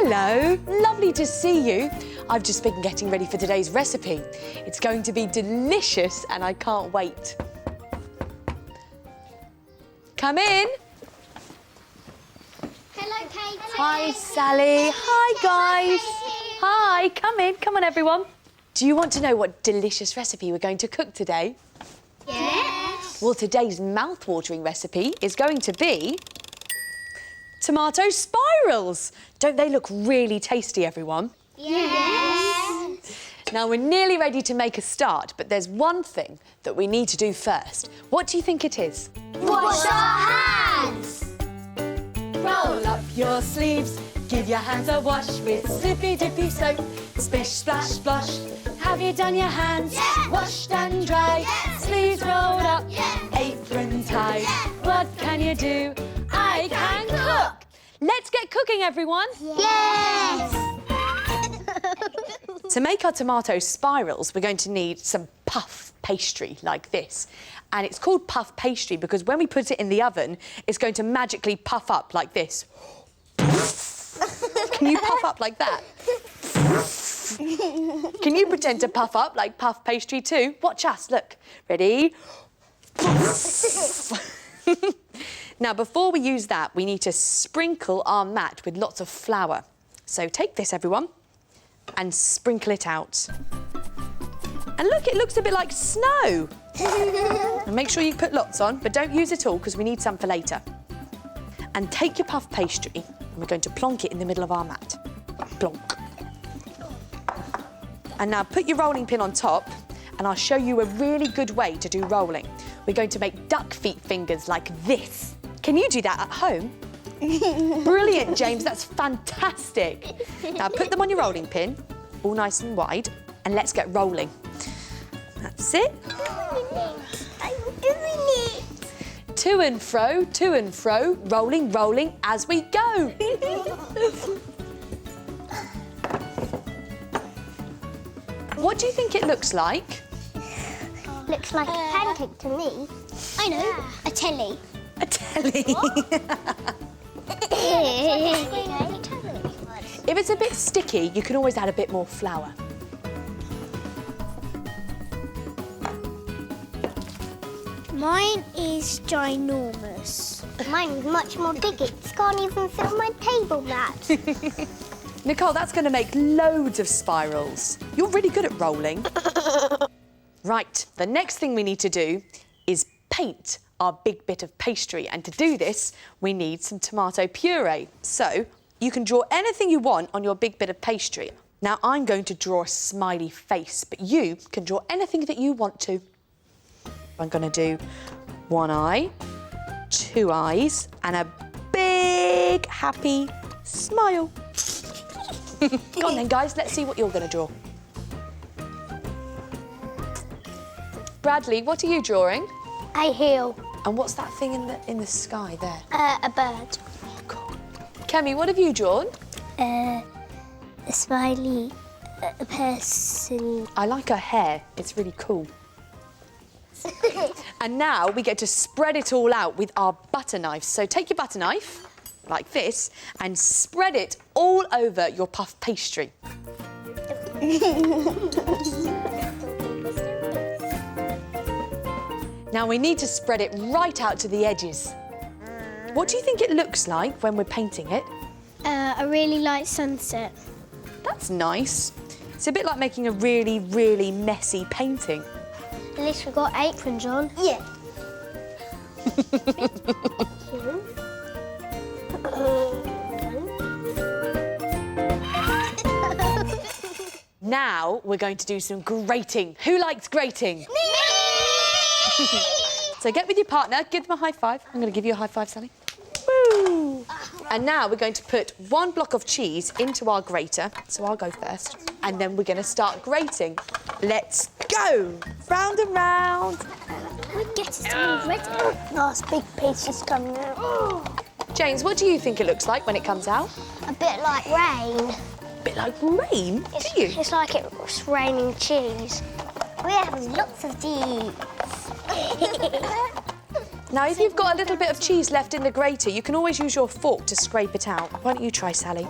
Hello, lovely to see you. I've just been getting ready for today's recipe. It's going to be delicious and I can't wait. Come in. Hello, Katy. Hi, Sally. Hi, guys. Hi, come in. Come on, everyone. Do you want to know what delicious recipe we're going to cook today? Yes. Well, today's mouth-watering recipe is going to be tomato spirals. Don't they look really tasty, everyone? Yes. Now, we're nearly ready to make a start, but there's one thing that we need to do first. What do you think it is? Wash our hands. Roll up your sleeves, give your hands a wash with slippy-dippy soap. Splish, splash, splosh. Have you done your hands? Yeah. Washed and dry. Yeah. Sleeves rolled up, Yeah. apron tied. Yeah. What can you do? I can cook. Let's get cooking, everyone. Yes. To make our tomato spirals, we're going to need some puff pastry like this. And it's called puff pastry because when we put it in the oven, it's going to magically puff up like this. Can you puff up like that? Can you pretend to puff up like puff pastry too? Watch us, look. Ready? Now, before we use that, we need to sprinkle our mat with lots of flour. So take this, everyone, and sprinkle it out. And look, it looks a bit like snow. And make sure you put lots on, but don't use it all because we need some for later. And take your puff pastry and we're going to plonk it in the middle of our mat. Plonk. And now put your rolling pin on top and I'll show you a really good way to do rolling. We're going to make duck feet fingers like this. Can you do that at home? Brilliant, James, that's fantastic. Now put them on your rolling pin, all nice and wide, and let's get rolling. That's it. I'm doing it. To and fro, rolling, rolling as we go. What do you think it looks like? Looks like a pancake to me. I know, a telly. A telly. If it's a bit sticky, you can always add a bit more flour. Mine is ginormous. Mine's much more big. It can't even fill my table mat. Nicole, that's going to make loads of spirals. You're really good at rolling. Right, the next thing we need to do is paint our big bit of pastry. And to do this, we need some tomato puree. So you can draw anything you want on your big bit of pastry. Now, I'm going to draw a smiley face, but you can draw anything that you want to. I'm going to do one eye, two eyes, and a big, happy smile. Go on then, guys, let's see what you're going to draw. Bradley, what are you drawing? A hill. And what's that thing in the sky there? A bird. Oh, cool. Kemi, what have you drawn? A smiley, a person. I like her hair. It's really cool. And now we get to spread it all out with our butter knife. So take your butter knife, like this, and spread it all over your puff pastry. Now we need to spread it right out to the edges. What do you think it looks like when we're painting it? A really light sunset. That's nice. It's a bit like making a really, really messy painting. At least we've got aprons on. Yeah. Now we're going to do some grating. Who likes grating? Me! So get with your partner, give them a high five. I'm going to give you a high five, Sally. Woo! And now we're going to put one block of cheese into our grater. So I'll go first. And then we're going to start grating. Let's go! Round and round. We get it all ready. Last big piece is coming out. James, what do you think it looks like when it comes out? A bit like rain. A bit like rain, do you? It's like it's raining cheese. We're having lots of these. Now, if you've got a little bit of cheese left in the grater, you can always use your fork to scrape it out. Why don't you try, Sally?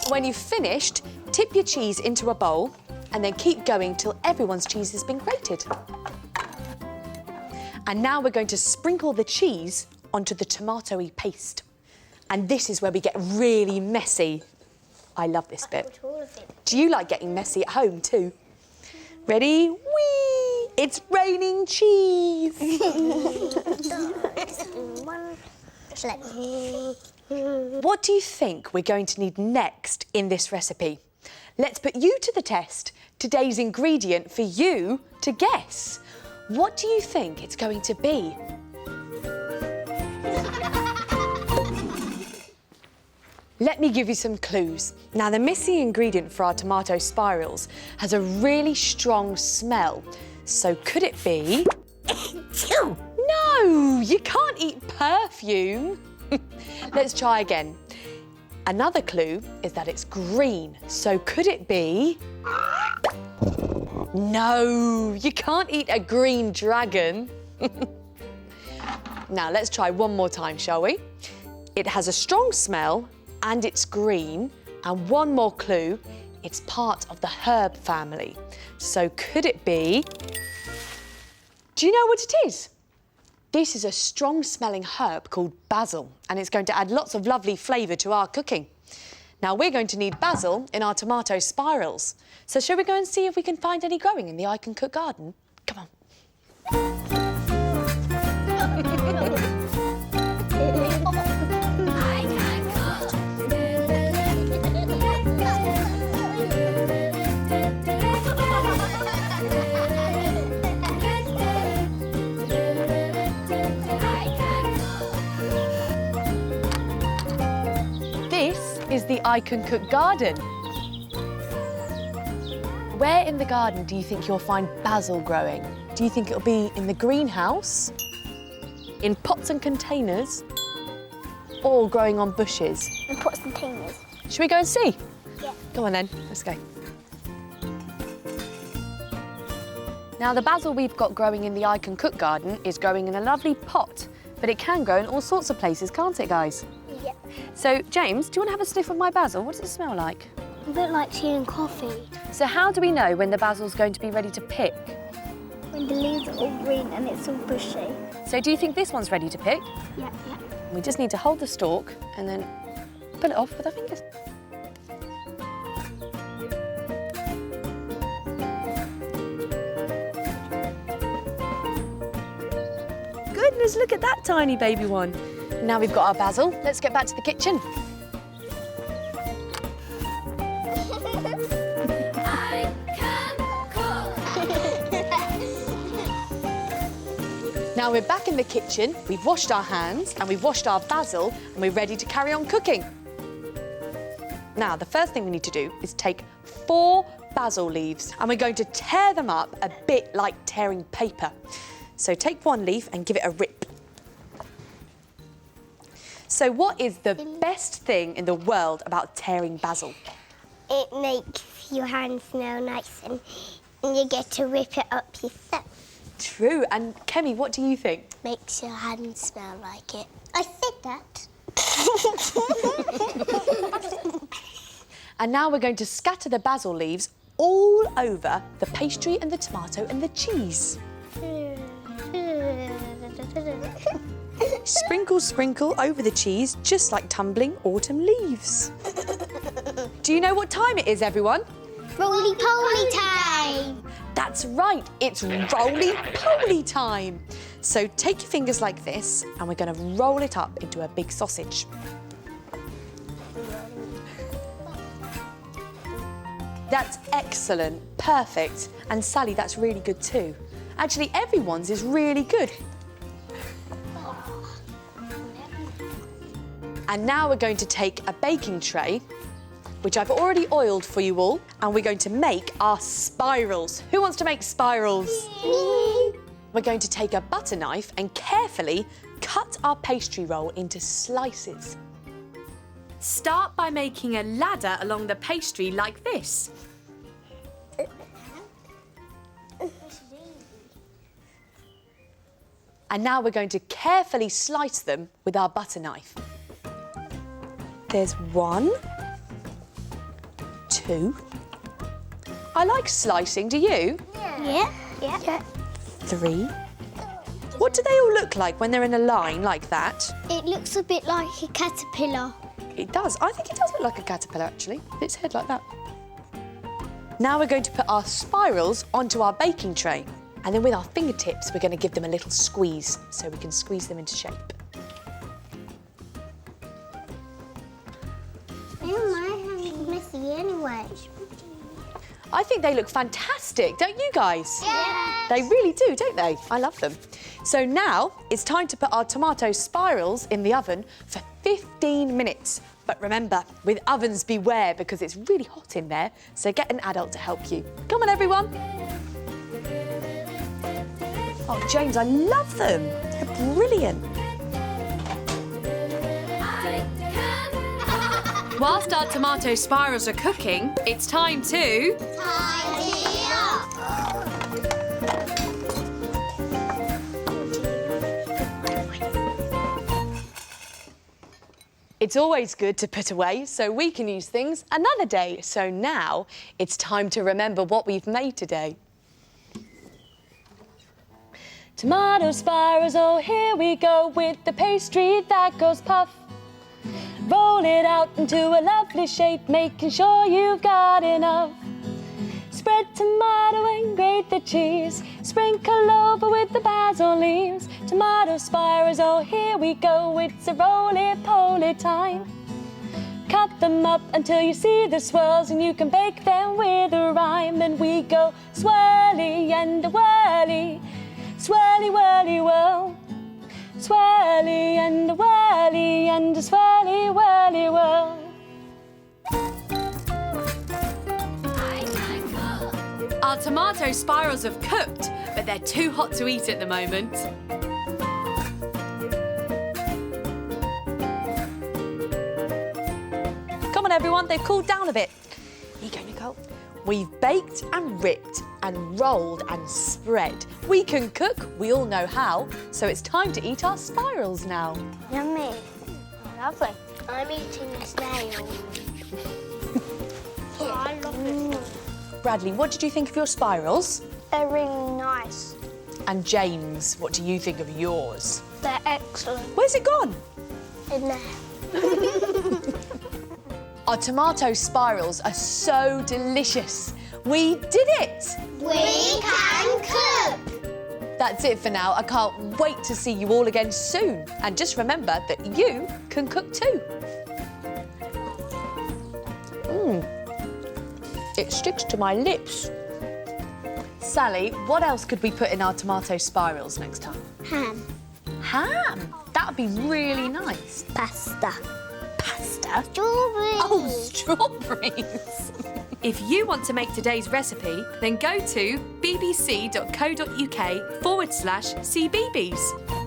When you've finished, tip your cheese into a bowl and then keep going till everyone's cheese has been grated. And now we're going to sprinkle the cheese onto the tomatoey paste. And this is where we get really messy. I love this bit. Do you like getting messy at home too? Ready? Whee! It's raining cheese! What do you think we're going to need next in this recipe? Let's put you to the test. Today's ingredient for you to guess. What do you think it's going to be? Let me give you some clues. Now, the missing ingredient for our tomato spirals has a really strong smell. So could it be... No, you can't eat perfume. Let's try again. Another clue is that it's green. So could it be... No, you can't eat a green dragon. Now, let's try one more time, shall we? It has a strong smell and it's green. And one more clue, it's part of the herb family. So could it be... Do you know what it is? This is a strong-smelling herb called basil, and it's going to add lots of lovely flavour to our cooking. Now, we're going to need basil in our tomato spirals. So shall we go and see if we can find any growing in the I Can Cook garden? Come on. Is the I Can Cook garden. Where in the garden do you think you'll find basil growing? Do you think it'll be in the greenhouse, in pots and containers, or growing on bushes? In pots and containers. Should we go and see? Yeah. Go on then, let's go. Now, the basil we've got growing in the I Can Cook garden is growing in a lovely pot, but it can grow in all sorts of places, can't it, guys? Yeah. So, James, do you want to have a sniff of my basil? What does it smell like? A bit like tea and coffee. So how do we know when the basil's going to be ready to pick? When the leaves are all green and it's all bushy. So do you think this one's ready to pick? Yeah, yeah. We just need to hold the stalk and then pull it off with our fingers. Goodness, look at that tiny baby one. Now we've got our basil, let's get back to the kitchen. Now we're back in the kitchen, we've washed our hands and we've washed our basil and we're ready to carry on cooking. Now, the first thing we need to do is take 4 basil leaves and we're going to tear them up a bit like tearing paper. So take one leaf and give it a rip. So what is the best thing in the world about tearing basil? It makes your hands smell nice and you get to rip it up yourself. True. And Kemi, what do you think? Makes your hands smell like it. I said that. And now we're going to scatter the basil leaves all over the pastry and the tomato and the cheese. Sprinkle, sprinkle over the cheese, just like tumbling autumn leaves. Do you know what time it is, everyone? Roly-poly time! That's right, it's roly-poly time. So take your fingers like this and we're going to roll it up into a big sausage. That's excellent, perfect. And Sally, that's really good too. Actually, everyone's is really good. And now we're going to take a baking tray, which I've already oiled for you all, and we're going to make our spirals. Who wants to make spirals? Me. We're going to take a butter knife and carefully cut our pastry roll into slices. Start by making a ladder along the pastry like this. And now we're going to carefully slice them with our butter knife. There's 1, 2. I like slicing, do you? Yeah. 3. What do they all look like when they're in a line like that? It looks a bit like a caterpillar. It does. I think it does look like a caterpillar, actually. Its head like that. Now we're going to put our spirals onto our baking tray. And then with our fingertips, we're going to give them a little squeeze so we can squeeze them into shape. My hand is messy anyway. I think they look fantastic, don't you guys? Yeah. They really do, don't they? I love them. So now it's time to put our tomato spirals in the oven for 15 minutes. But remember, with ovens beware because it's really hot in there, so get an adult to help you. Come on, everyone. Oh, James, I love them. They're brilliant. Whilst our tomato spirals are cooking, it's time to... Tidy up. It's always good to put away so we can use things another day. So now it's time to remember what we've made today. Tomato spirals, oh, here we go with the pastry that goes puff. Roll it out into a lovely shape, making sure you've got enough. Spread tomato and grate the cheese. Sprinkle over with the basil leaves. Tomato spirals, oh, here we go. It's a roly-poly time. Cut them up until you see the swirls, and you can bake them with a rhyme. And we go swirly and a whirly, swirly, whirly, whirl. Swirly and a whirly and a swirly, whirly, whirl. Our tomato spirals have cooked, but they're too hot to eat at the moment. Come on, everyone, they've cooled down a bit. Here you go, Nicole. We've baked and ripped and rolled and spread. We can cook, we all know how, so it's time to eat our spirals now. Yummy. Lovely. I'm eating a snail. I love it. Bradley, what did you think of your spirals? They're really nice. And James, what do you think of yours? They're excellent. Where's it gone? In there. Our tomato spirals are so delicious. We did it! We can cook! That's it for now. I can't wait to see you all again soon. And just remember that you can cook too. It sticks to my lips. Sally, what else could we put in our tomato spirals next time? Ham. Ham? That would be really nice. Pasta. Pasta? Strawberries. Oh, strawberries. If you want to make today's recipe, then go to bbc.co.uk/cbbs.